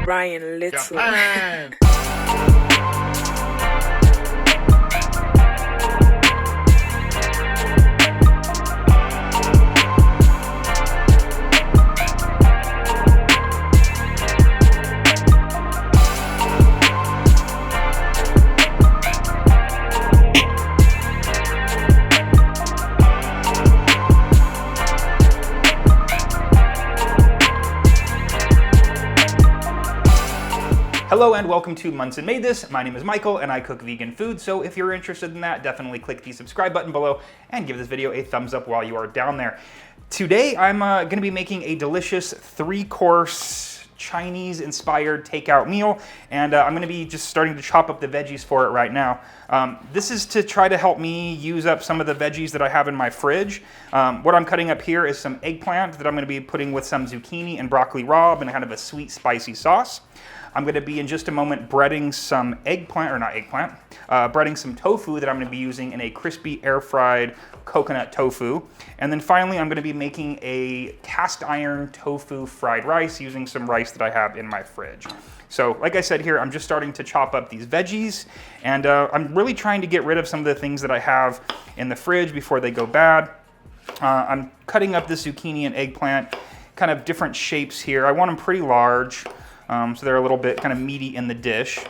Ryan Little. Japan. Hello and welcome to Monson Made This. My name is Michael and I cook vegan food, so if you're interested in that, definitely click the subscribe button below and give this video a thumbs up while you are down there. Today I'm going to be making a delicious 3-course Chinese-inspired takeout meal, and I'm going to be just starting to chop up the veggies for it right now. This is to try to help me use up some of the veggies that I have in my fridge. What I'm cutting up here is some eggplant that I'm going to be putting with some zucchini and broccoli rabe and kind of a sweet spicy sauce. I'm going to be in just a moment breading some breading some tofu that I'm going to be using in a crispy air-fried coconut tofu. And then finally, I'm going to be making a cast iron tofu fried rice using some rice that I have in my fridge. So like I said here, I'm just starting to chop up these veggies, and I'm really trying to get rid of some of the things that I have in the fridge before they go bad. I'm cutting up the zucchini and eggplant, kind of different shapes here. I want them pretty large. So they're a little bit kind of meaty in the dish,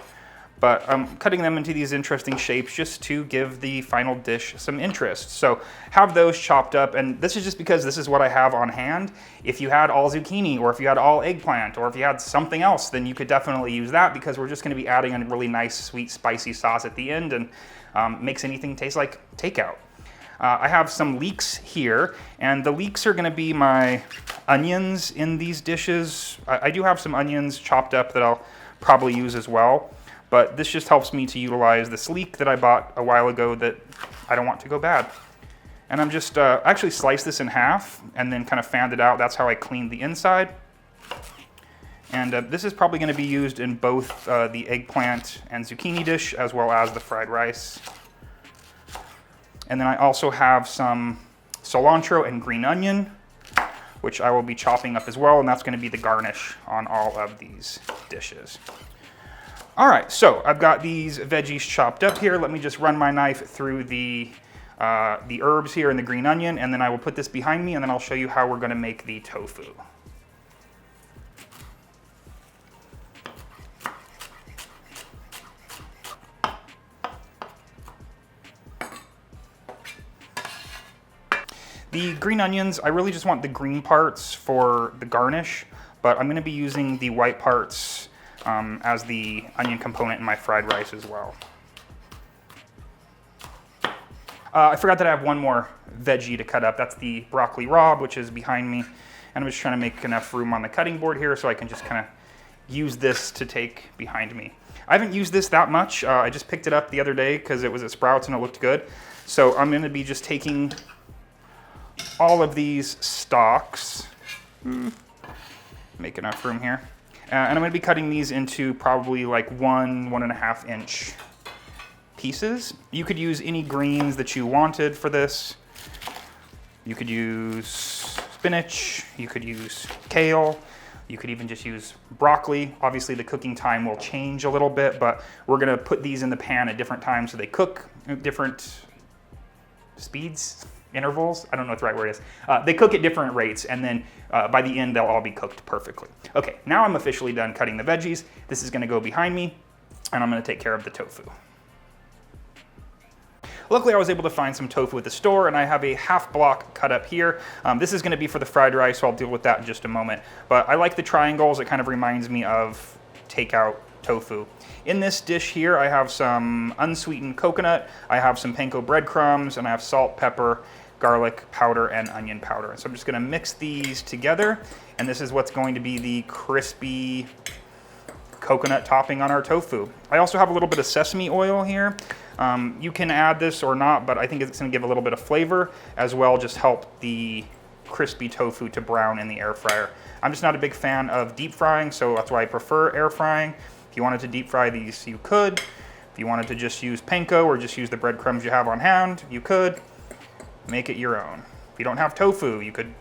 but I'm cutting them into these interesting shapes just to give the final dish some interest. So have those chopped up, and this is just because this is what I have on hand. If you had all zucchini, or if you had all eggplant, or if you had something else, then you could definitely use that, because we're just going to be adding a really nice sweet spicy sauce at the end, and makes anything taste like takeout. I have some leeks here, and the leeks are going to be my onions in these dishes. I do have some onions chopped up that I'll probably use as well, but this just helps me to utilize this leek that I bought a while ago that I don't want to go bad. And I'm just actually sliced this in half and then kind of fanned it out. That's how I cleaned the inside. And this is probably going to be used in both the eggplant and zucchini dish as well as the fried rice. And then I also have some cilantro and green onion, which I will be chopping up as well, and that's going to be the garnish on all of these dishes. All right, so I've got these veggies chopped up here. Let me just run my knife through the herbs here and the green onion, and then I will put this behind me, and then I'll show you how we're going to make the tofu. The green onions, I really just want the green parts for the garnish, but I'm going to be using the white parts as the onion component in my fried rice as well. I forgot that I have one more veggie to cut up. That's the broccoli rabe, which is behind me. And I'm just trying to make enough room on the cutting board here so I can just kind of use this to take behind me. I haven't used this that much. I just picked it up the other day because it was at Sprouts and it looked good. So I'm going to be just taking all of these stalks, make enough room here, and I'm going to be cutting these into probably like 1.5 inch pieces. You could use any greens that you wanted for this. You could use spinach, you could use kale, you could even just use broccoli. Obviously the cooking time will change a little bit, but we're going to put these in the pan at different times so they cook at different speeds. Intervals? I don't know what the right word is. They cook at different rates, and then by the end, they'll all be cooked perfectly. Okay, now I'm officially done cutting the veggies. This is going to go behind me, and I'm going to take care of the tofu. Luckily, I was able to find some tofu at the store, and I have a half block cut up here. This is going to be for the fried rice, so I'll deal with that in just a moment. But I like the triangles. It kind of reminds me of takeout tofu. In this dish here, I have some unsweetened coconut, I have some panko breadcrumbs, and I have salt, pepper, garlic powder, and onion powder. So I'm just gonna mix these together, and this is what's going to be the crispy coconut topping on our tofu. I also have a little bit of sesame oil here. You can add this or not, but I think it's gonna give a little bit of flavor, as well just help the crispy tofu to brown in the air fryer. I'm just not a big fan of deep frying, so that's why I prefer air frying. If you wanted to deep fry these, you could. If you wanted to just use panko or just use the breadcrumbs you have on hand, you could. Make it your own. If you don't have tofu, you could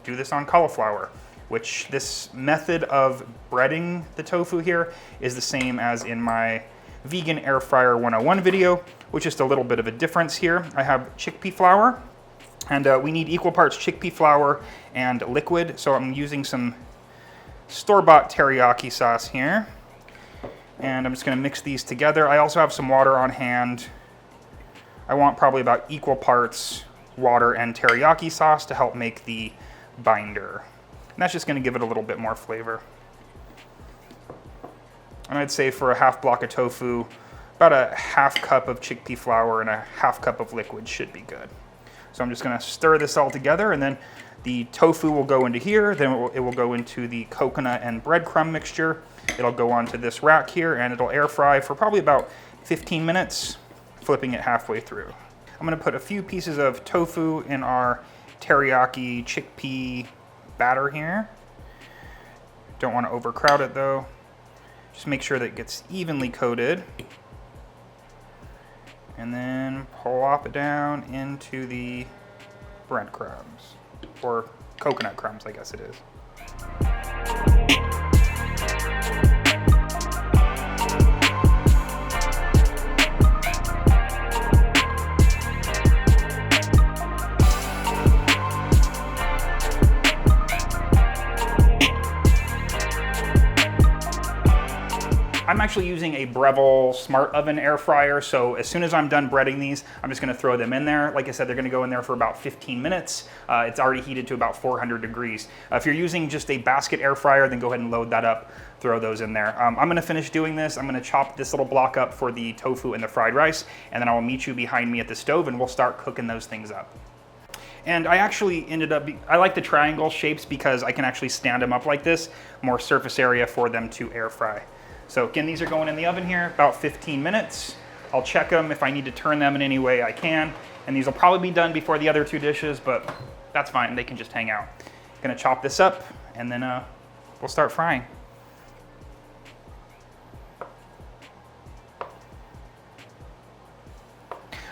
do this on cauliflower. which this method of breading the tofu here is the same as in my Vegan Air Fryer 101 video, with just a little bit of a difference here. I have chickpea flour, and we need equal parts chickpea flour and liquid, so I'm using some store-bought teriyaki sauce here. And I'm just gonna mix these together. I also have some water on hand. I want probably about equal parts water and teriyaki sauce to help make the binder. And that's just gonna give it a little bit more flavor. And I'd say for a half block of tofu, about a half cup of chickpea flour and a half cup of liquid should be good. So I'm just gonna stir this all together, and then the tofu will go into here, then it will go into the coconut and breadcrumb mixture. It'll go onto this rack here, and it'll air fry for probably about 15 minutes, flipping it halfway through. I'm gonna put a few pieces of tofu in our teriyaki chickpea batter here. Don't wanna overcrowd it though. Just make sure that it gets evenly coated. And then plop it down into the breadcrumbs, or coconut crumbs, I guess it is. I'm actually using a Breville Smart Oven air fryer, so as soon as I'm done breading these, I'm just gonna throw them in there. Like I said, they're gonna go in there for about 15 minutes. It's already heated to about 400 degrees. If you're using just a basket air fryer, then go ahead and load that up, throw those in there. I'm gonna finish doing this. I'm gonna chop this little block up for the tofu and the fried rice, and then I will meet you behind me at the stove and we'll start cooking those things up. And I actually I like the triangle shapes because I can actually stand them up like this, more surface area for them to air fry. So again, these are going in the oven here, about 15 minutes. I'll check them. If I need to turn them in any way, I can. And these will probably be done before the other two dishes, but that's fine. They can just hang out. Gonna chop this up, and then we'll start frying.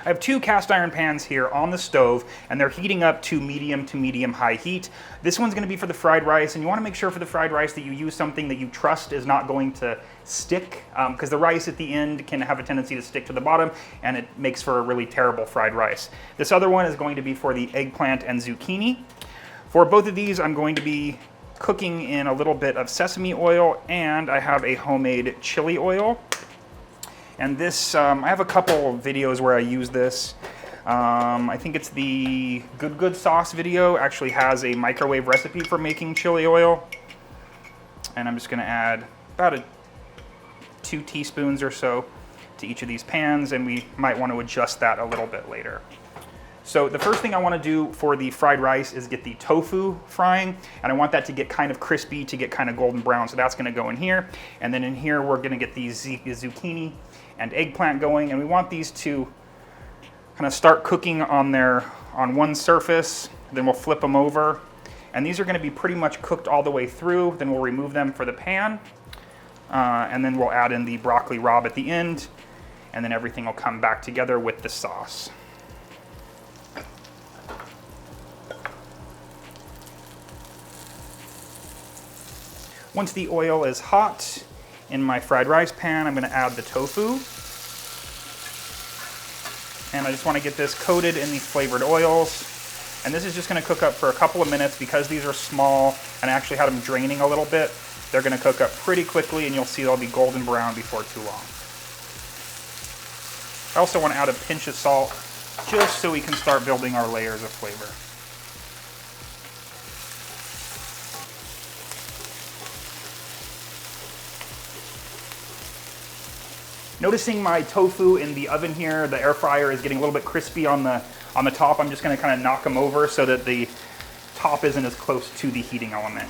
I have two cast iron pans here on the stove, and they're heating up to medium high heat. This one's gonna be for the fried rice, and you wanna make sure for the fried rice that you use something that you trust is not going to stick, because the rice at the end can have a tendency to stick to the bottom, and it makes for a really terrible fried rice. This other one is going to be for the eggplant and zucchini. For both of these, I'm going to be cooking in a little bit of sesame oil, and I have a homemade chili oil. And this, I have a couple of videos where I use this. I think it's the Good Sauce video, actually has a microwave recipe for making chili oil. And I'm just gonna add about 2 teaspoons or so to each of these pans, and we might want to adjust that a little bit later. So the first thing I want to do for the fried rice is get the tofu frying, and I want that to get kind of crispy, to get kind of golden brown, so that's going to go in here. And then in here we're going to get these zucchini and eggplant going, and we want these to kind of start cooking on one surface, then we'll flip them over. And these are going to be pretty much cooked all the way through, then we'll remove them for the pan, and then we'll add in the broccoli rabe at the end, and then everything will come back together with the sauce. Once the oil is hot in my fried rice pan, I'm going to add the tofu. And I just want to get this coated in these flavored oils. And this is just going to cook up for a couple of minutes because these are small and I actually had them draining a little bit. They're going to cook up pretty quickly, and you'll see they'll be golden brown before too long. I also want to add a pinch of salt just so we can start building our layers of flavor. Noticing my tofu in the oven here, the air fryer is getting a little bit crispy on the top. I'm just going to kind of knock them over so that the top isn't as close to the heating element.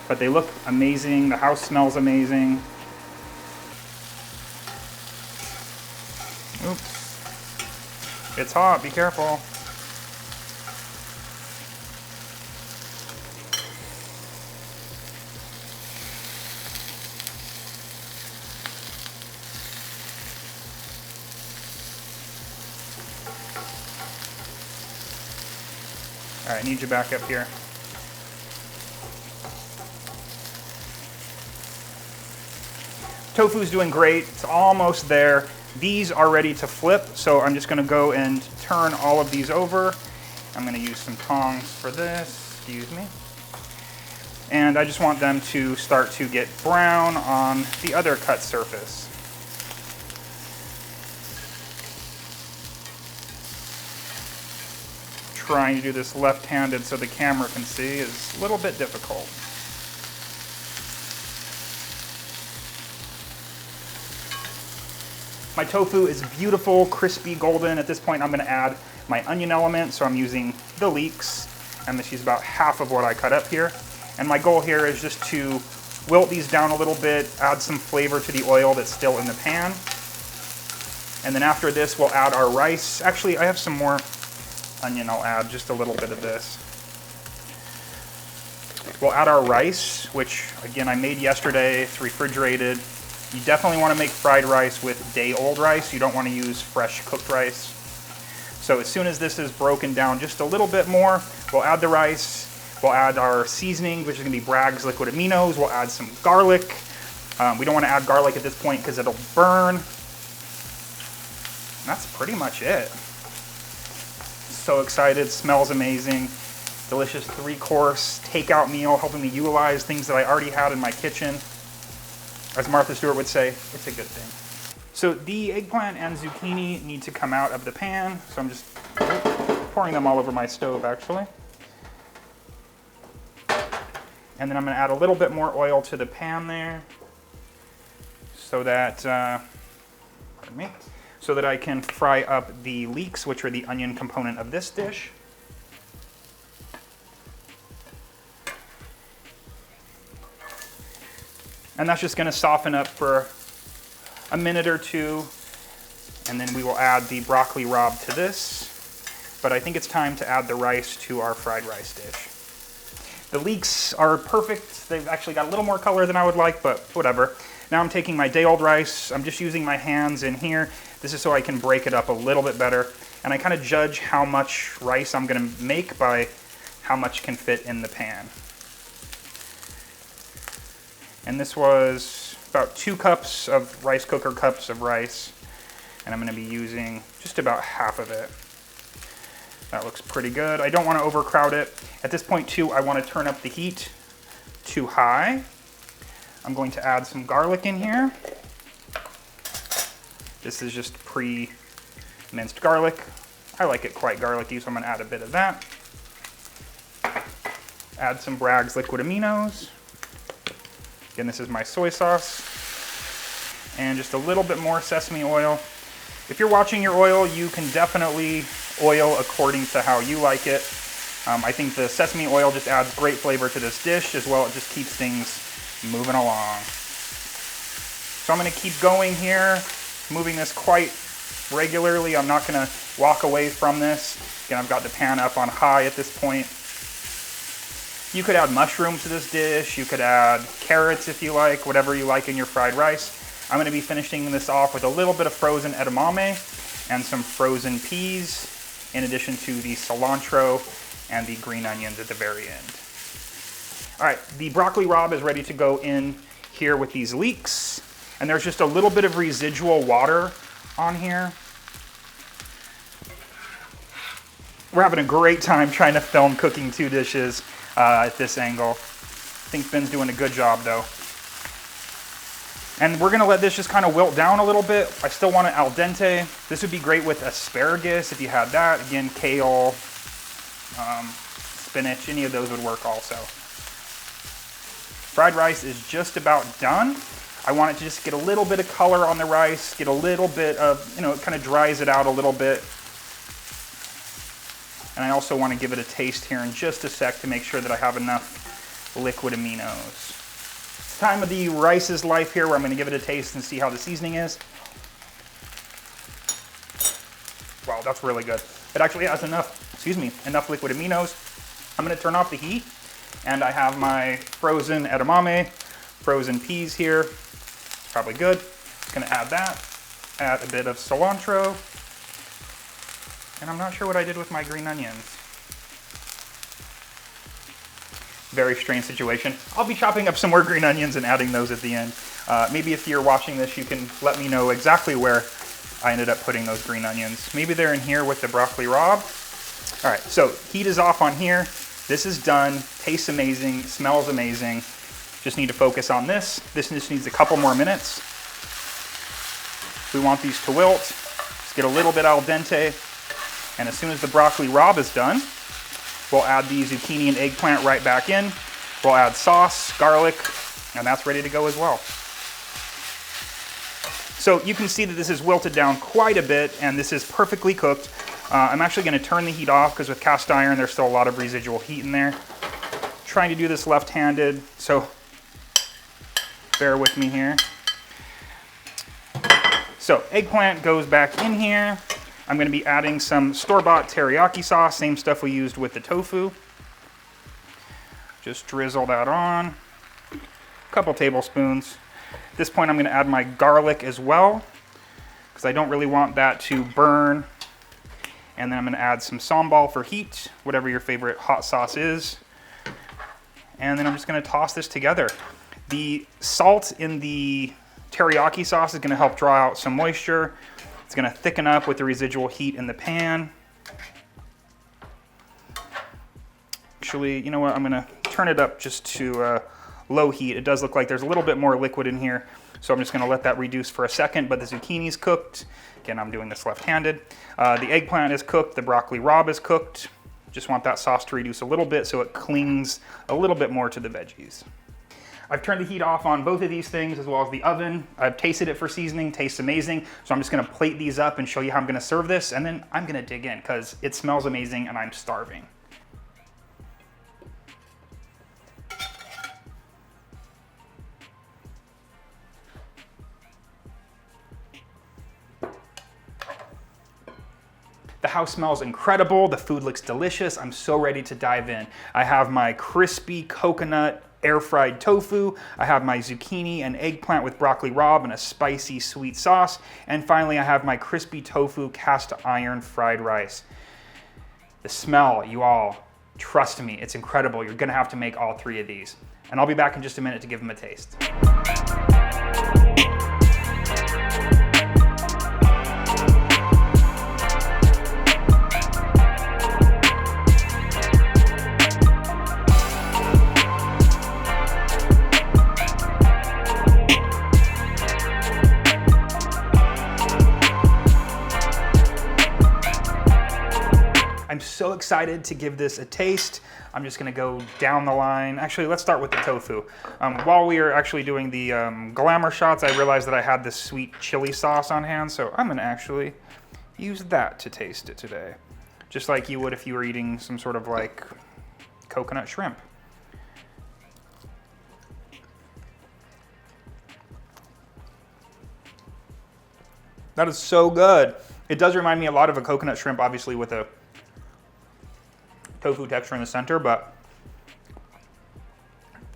But they look amazing. The house smells amazing. Oops. It's hot, be careful. All right, I need you back up here. Tofu is doing great. It's almost there. These are ready to flip, so I'm just gonna go and turn all of these over. I'm gonna use some tongs for this, excuse me. And I just want them to start to get brown on the other cut surface. Trying to do this left-handed so the camera can see is a little bit difficult. My tofu is beautiful, crispy, golden. At this point, I'm gonna add my onion element, so I'm using the leeks. I'm gonna use about half of what I cut up here. And my goal here is just to wilt these down a little bit, add some flavor to the oil that's still in the pan. And then after this, we'll add our rice. Actually, I have some more onion. I'll add just a little bit of this. We'll add our rice, which again, I made yesterday. It's refrigerated. You definitely want to make fried rice with day-old rice. You don't want to use fresh cooked rice. So as soon as this is broken down just a little bit more, we'll add the rice. We'll add our seasoning, which is going to be Bragg's liquid aminos. We'll add some garlic. We don't want to add garlic at this point because it'll burn. And that's pretty much it. So excited, smells amazing. Delicious 3-course takeout meal, helping me utilize things that I already had in my kitchen. As Martha Stewart would say, it's a good thing. So the eggplant and zucchini need to come out of the pan. So I'm just pouring them all over my stove, actually. And then I'm gonna add a little bit more oil to the pan there so that, pardon me, so that I can fry up the leeks, which are the onion component of this dish. And that's just gonna soften up for a minute or two, and then we will add the broccoli rabe to this. But I think it's time to add the rice to our fried rice dish. The leeks are perfect. They've actually got a little more color than I would like, but whatever. Now I'm taking my day-old rice. I'm just using my hands in here. This is so I can break it up a little bit better. And I kind of judge how much rice I'm gonna make by how much can fit in the pan. And this was about 2 cups of rice cooker cups of rice. And I'm gonna be using just about half of it. That looks pretty good. I don't wanna overcrowd it. At this point too, I wanna turn up the heat to high. I'm going to add some garlic in here. This is just pre-minced garlic. I like it quite garlicky, so I'm gonna add a bit of that. Add some Bragg's liquid aminos. Again, this is my soy sauce. And just a little bit more sesame oil. If you're watching your oil, you can definitely oil according to how you like it. I think the sesame oil just adds great flavor to this dish, as well it just keeps things moving along. So I'm gonna keep going here, moving this quite regularly. I'm not gonna walk away from this. Again, I've got the pan up on high at this point. You could add mushrooms to this dish. You could add carrots if you like, whatever you like in your fried rice. I'm gonna be finishing this off with a little bit of frozen edamame and some frozen peas, in addition to the cilantro and the green onions at the very end. All right, the broccoli rabe is ready to go in here with these leeks. And there's just a little bit of residual water on here. We're having a great time trying to film cooking 2 dishes at this angle. I think Finn's doing a good job though. And we're gonna let this just kind of wilt down a little bit. I still want it al dente. This would be great with asparagus if you had that. Again, kale, spinach, any of those would work also. Fried rice is just about done. I want it to just get a little bit of color on the rice, get a little bit of, it kind of dries it out a little bit. And I also want to give it a taste here in just a sec to make sure that I have enough liquid aminos. It's time of the rice's life here where I'm going to give it a taste and see how the seasoning is. Wow, that's really good. It actually has enough liquid aminos. I'm going to turn off the heat, and I have my frozen edamame, frozen peas here. Probably good. Going to add that. Add a bit of cilantro. And I'm not sure what I did with my green onions. Very strange situation. I'll be chopping up some more green onions and adding those at the end. Maybe if you're watching this, you can let me know exactly where I ended up putting those green onions. Maybe they're in here with the broccoli rabe. All right, so heat is off on here. This is done, tastes amazing, smells amazing. Just need to focus on this. This just needs a couple more minutes. We want these to wilt. Just get a little bit al dente. And as soon as the broccoli rabe is done, we'll add the zucchini and eggplant right back in. We'll add sauce, garlic, and that's ready to go as well. So you can see that this is wilted down quite a bit, and this is perfectly cooked. I'm actually going to turn the heat off because with cast iron, there's still a lot of residual heat in there. Trying to do this left-handed, so bear with me here. So eggplant goes back in here. I'm going to be adding some store-bought teriyaki sauce, same stuff we used with the tofu. Just drizzle that on. A couple tablespoons. At this point, I'm going to add my garlic as well, because I don't really want that to burn. And then I'm going to add some sambal for heat, whatever your favorite hot sauce is. And then I'm just going to toss this together. The salt in the teriyaki sauce is going to help draw out some moisture. It's going to thicken up with the residual heat in the pan. Actually, you know what? I'm going to turn it up just to low heat. It does look like there's a little bit more liquid in here, so I'm just going to let that reduce for a second, but the zucchini's cooked. Again, I'm doing this left-handed. The eggplant is cooked, the broccoli rabe is cooked. Just want that sauce to reduce a little bit so it clings a little bit more to the veggies. I've turned the heat off on both of these things as well as the oven. I've tasted it for seasoning, tastes amazing. So I'm just gonna plate these up and show you how I'm gonna serve this, and then I'm gonna dig in because it smells amazing and I'm starving. The house smells incredible. The food looks delicious. I'm so ready to dive in. I have my crispy coconut air-fried tofu. I have my zucchini and eggplant with broccoli rabe and a spicy sweet sauce. And finally, I have my crispy tofu cast iron fried rice. The smell, you all, trust me, it's incredible. You're gonna have to make all three of these. And I'll be back in just a minute to give them a taste. I'm so excited to give this a taste. I'm just gonna go down the line. Actually, let's start with the tofu. While we are actually doing the glamour shots, I realized that I had this sweet chili sauce on hand, so I'm gonna actually use that to taste it today. Just like you would if you were eating some sort of like coconut shrimp. That is so good. It does remind me a lot of a coconut shrimp, obviously with a tofu texture in the center, but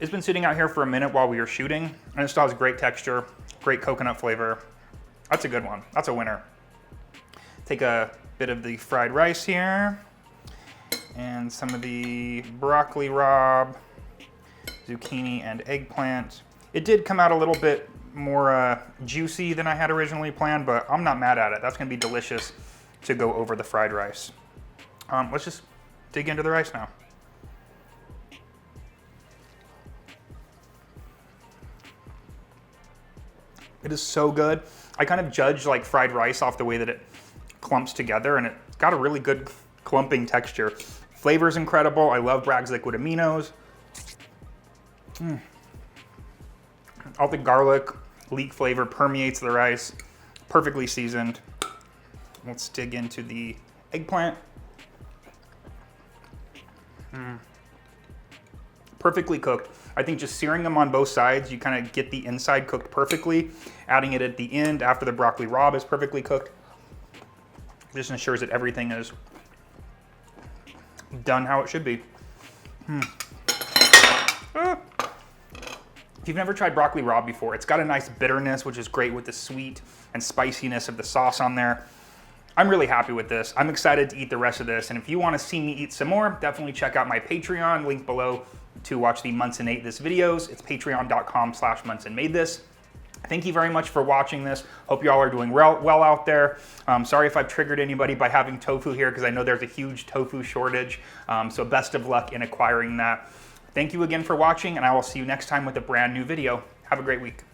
it's been sitting out here for a minute while we were shooting, and it still has great texture, great coconut flavor. That's a good one. That's a winner. Take a bit of the fried rice here, and some of the broccoli rabe, zucchini, and eggplant. It did come out a little bit more juicy than I had originally planned, but I'm not mad at it. That's gonna be delicious to go over the fried rice. Let's just dig into the rice now. It is so good. I kind of judge like fried rice off the way that it clumps together, and it's got a really good clumping texture. Flavor's incredible. I love Bragg's liquid aminos. All the garlic, leek flavor permeates the rice. Perfectly seasoned. Let's dig into the eggplant. Perfectly cooked. I think just searing them on both sides, you kind of get the inside cooked perfectly. Adding it at the end after the broccoli rabe is perfectly cooked just ensures that everything is done how it should be. If you've never tried broccoli rabe before, it's got a nice bitterness, which is great with the sweet and spiciness of the sauce on there. I'm really happy with this. I'm excited to eat the rest of this. And if you want to see me eat some more, definitely check out my Patreon, link below to watch the Monson Ate This videos. It's patreon.com/monsonmadethis. Thank you very much for watching this. Hope you all are doing well out there. Sorry if I've triggered anybody by having tofu here, because I know there's a huge tofu shortage. So best of luck in acquiring that. Thank you again for watching, and I will see you next time with a brand new video. Have a great week.